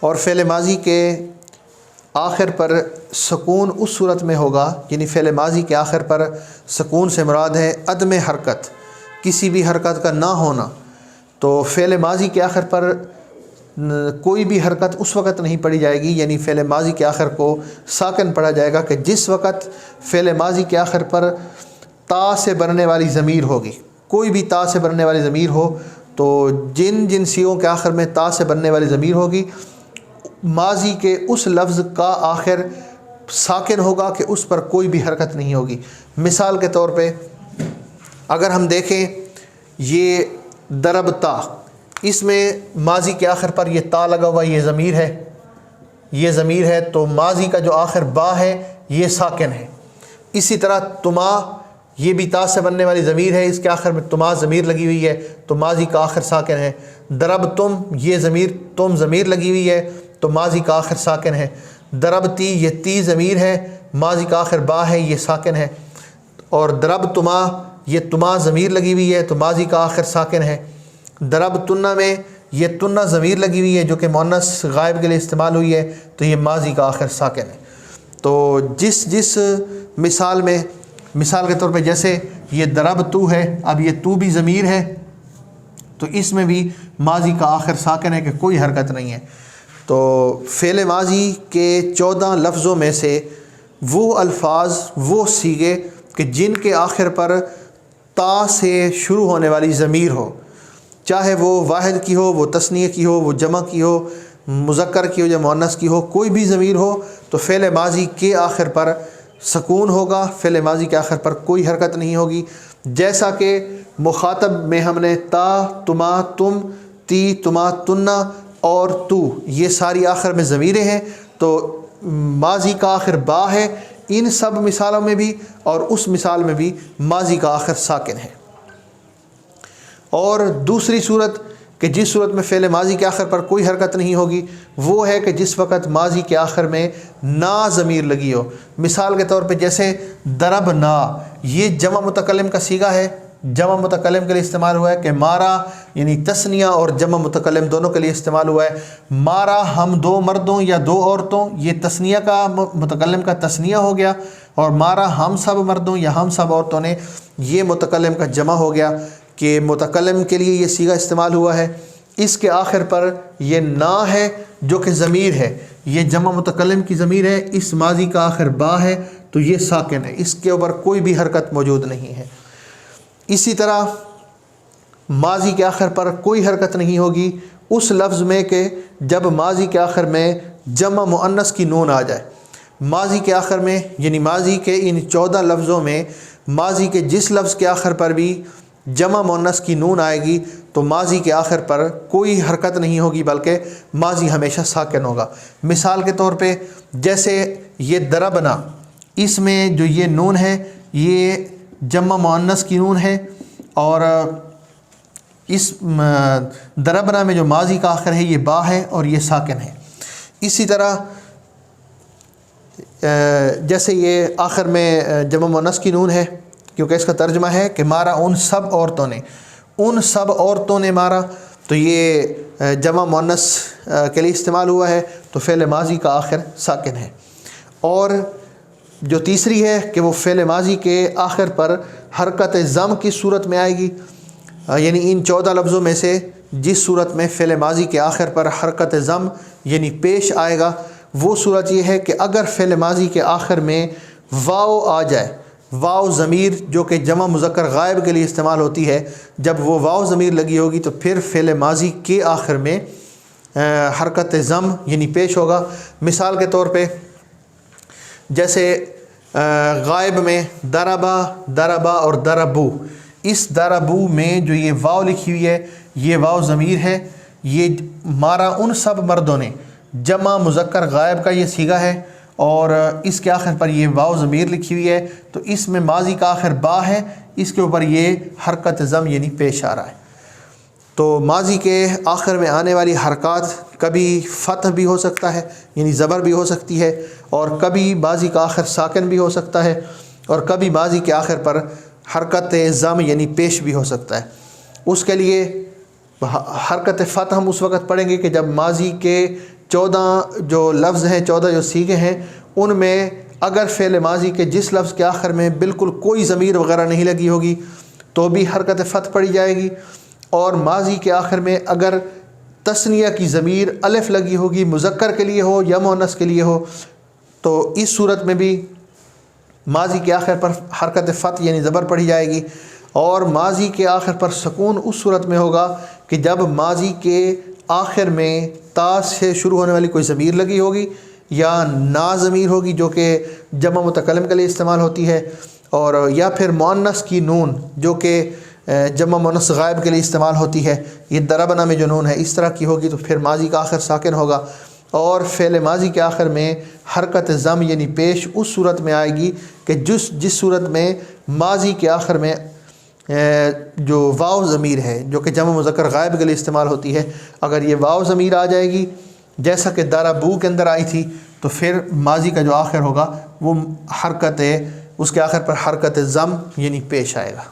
اور فعل ماضی کے آخر پر سکون اس صورت میں ہوگا، یعنی فعل ماضی کے آخر پر سکون سے مراد ہے عدم حرکت، کسی بھی حرکت کا نہ ہونا۔ تو فعل ماضی کے آخر پر کوئی بھی حرکت اس وقت نہیں پڑھی جائے گی، یعنی فعل ماضی کے آخر کو ساکن پڑھا جائے گا کہ جس وقت فعل ماضی کے آخر پر تا سے بننے والی ضمیر ہوگی، کوئی بھی تا سے بننے والی ضمیر ہو، تو جن جن سیغوں کے آخر میں تا سے بننے والی ضمیر ہوگی، ماضی کے اس لفظ کا آخر ساکن ہوگا کہ اس پر کوئی بھی حرکت نہیں ہوگی۔ مثال کے طور پہ اگر ہم دیکھیں یہ ضربتا، اس میں ماضی کے آخر پر یہ تا لگا ہوا، یہ ضمیر ہے، تو ماضی کا جو آخر با ہے یہ ساکن ہے۔ اسی طرح تما، یہ بھی تا سے بننے والی ضمیر ہے، اس کے آخر میں تما ضمیر لگی ہوئی ہے تو ماضی کا آخر ساکن ہے۔ ضربتم، یہ تم ضمیر لگی ہوئی ہے تو ماضی کا آخر ساکن ہے۔ ضربتی، یہ تی ضمیر ہے، ماضی کا آخر با ہے، یہ ساکن ہے۔ اور ضربتما، یہ تما ضمیر لگی ہوئی ہے تو ماضی کا آخر ساکن ہے۔ ضربتن میں یہ تنہ ضمیر لگی ہوئی ہے جو کہ مؤنث غائب کے لیے استعمال ہوئی ہے تو یہ ماضی کا آخر ساکن ہے۔ تو جس مثال میں، مثال کے طور پہ جیسے یہ ضربتو ہے، اب یہ تو بھی ضمیر ہے تو اس میں بھی ماضی کا آخر ساکن ہے کہ کوئی حرکت نہیں ہے۔ تو فعل ماضی کے 14 لفظوں میں سے وہ الفاظ، وہ صیغے کہ جن کے آخر پر تا سے شروع ہونے والی ضمیر ہو، چاہے وہ واحد کی ہو، وہ تثنیہ کی ہو، وہ جمع کی ہو، مذکر کی ہو یا مؤنث کی ہو، کوئی بھی ضمیر ہو تو فعل ماضی کے آخر پر سکون ہوگا، فعل ماضی کے آخر پر کوئی حرکت نہیں ہوگی۔ جیسا کہ مخاطب میں ہم نے تا، تما، تم، تی، تما، تنا اور تو، یہ ساری آخر میں ضمیریں ہیں تو ماضی کا آخر با ہے ان سب مثالوں میں بھی، اور اس مثال میں بھی ماضی کا آخر ساکن ہے۔ اور دوسری صورت کہ جس صورت میں فعل ماضی کے آخر پر کوئی حرکت نہیں ہوگی، وہ ہے کہ جس وقت ماضی کے آخر میں نا ضمیر لگی ہو۔ مثال کے طور پہ جیسے ضربنا، یہ جمع متکلم کا صیغہ ہے، جمع متکلم کے لیے استعمال ہوا ہے کہ مارا، یعنی تثنیہ اور جمع متکلم دونوں کے لیے استعمال ہوا ہے۔ مارا ہم دو مردوں یا دو عورتوں، یہ تثنیہ کا، متکلم کا تثنیہ ہو گیا، اور مارا ہم سب مردوں یا ہم سب عورتوں نے، یہ متکلم کا جمع ہو گیا کہ متکلم کے لیے یہ صیغہ استعمال ہوا ہے۔ اس کے آخر پر یہ نا ہے جو کہ ضمیر ہے، یہ جمع متکلم کی ضمیر ہے، اس ماضی کا آخر با ہے تو یہ ساکن ہے، اس کے اوپر کوئی بھی حرکت موجود نہیں ہے۔ اسی طرح ماضی کے آخر پر کوئی حرکت نہیں ہوگی اس لفظ میں کہ جب ماضی کے آخر میں جمع مؤنث کی نون آ جائے۔ ماضی کے آخر میں، یعنی ماضی کے ان 14 لفظوں میں ماضی کے جس لفظ کے آخر پر بھی جمع مؤنث کی نون آئے گی تو ماضی کے آخر پر کوئی حرکت نہیں ہوگی بلکہ ماضی ہمیشہ ساکن ہوگا۔ مثال کے طور پہ جیسے یہ ضربنا، اس میں جو یہ نون ہے یہ جمع مؤنث کی نون ہے، اور اس ضربنا میں جو ماضی کا آخر ہے یہ با ہے اور یہ ساکن ہے۔ اسی طرح جیسے یہ آخر میں جمع مؤنث کی نون ہے، کیونکہ اس کا ترجمہ ہے کہ مارا ان سب عورتوں نے، ان سب عورتوں نے مارا، تو یہ جمع مؤنث کے لیے استعمال ہوا ہے تو فعل ماضی کا آخر ساکن ہے۔ اور جو تیسری ہے کہ وہ فعل ماضی کے آخر پر حرکت ضم کی صورت میں آئے گی، یعنی ان 14 لفظوں میں سے جس صورت میں فعل ماضی کے آخر پر حرکت ضم یعنی پیش آئے گا، وہ صورت یہ ہے کہ اگر فعل ماضی کے آخر میں واو آ جائے، واو ضمیر جو کہ جمع مذکر غائب کے لیے استعمال ہوتی ہے، جب وہ واو ضمیر لگی ہوگی تو پھر فعل ماضی کے آخر میں حرکت ضم یعنی پیش ہوگا۔ مثال کے طور پہ جیسے غائب میں ضربا، ضربا اور ضربو، اس ضربو میں جو یہ واو لکھی ہوئی ہے یہ واو ضمیر ہے، یہ مارا ان سب مردوں نے، جمع مذکر غائب کا یہ صیغہ ہے، اور اس کے آخر پر یہ واو ضمیر لکھی ہوئی ہے تو اس میں ماضی کا آخر با ہے، اس کے اوپر یہ حرکت ضم یعنی پیش آ رہا ہے۔ تو ماضی کے آخر میں آنے والی حرکات کبھی فتح بھی ہو سکتا ہے یعنی زبر بھی ہو سکتی ہے، اور کبھی ماضی کا آخر ساکن بھی ہو سکتا ہے، اور کبھی ماضی کے آخر پر حرکت ضم یعنی پیش بھی ہو سکتا ہے۔ اس کے لیے حرکت فتح ہم اس وقت پڑھیں گے کہ جب ماضی کے 14 جو لفظ ہیں، 14 جو سیغے ہیں، ان میں اگر فعل ماضی کے جس لفظ کے آخر میں بالکل کوئی ضمیر وغیرہ نہیں لگی ہوگی تو بھی حرکت فتح پڑی جائے گی، اور ماضی کے آخر میں اگر تثنیہ کی ضمیر الف لگی ہوگی، مذکر کے لیے ہو یا مؤنث کے لیے ہو، تو اس صورت میں بھی ماضی کے آخر پر حرکت فتح یعنی زبر پڑھی جائے گی۔ اور ماضی کے آخر پر سکون اس صورت میں ہوگا کہ جب ماضی کے آخر میں تا سے شروع ہونے والی کوئی ضمیر لگی ہوگی یا نا ضمیر ہوگی جو کہ جمع متکلم کے لیے استعمال ہوتی ہے، اور یا پھر مؤنث کی نون جو کہ جمع مؤنث غائب کے لیے استعمال ہوتی ہے، یہ ضربنا میں جو نون ہے اس طرح کی ہوگی، تو پھر ماضی کا آخر ساکن ہوگا۔ اور فعل ماضی کے آخر میں حرکت ضم یعنی پیش اس صورت میں آئے گی کہ جس صورت میں ماضی کے آخر میں جو واو ضمیر ہے جو کہ جمع مذکر غائب کے لیے استعمال ہوتی ہے، اگر یہ واو ضمیر آ جائے گی جیسا کہ ضربو کے اندر آئی تھی، تو پھر ماضی کا جو آخر ہوگا وہ اس کے آخر پر حرکت ضم یعنی پیش آئے گا۔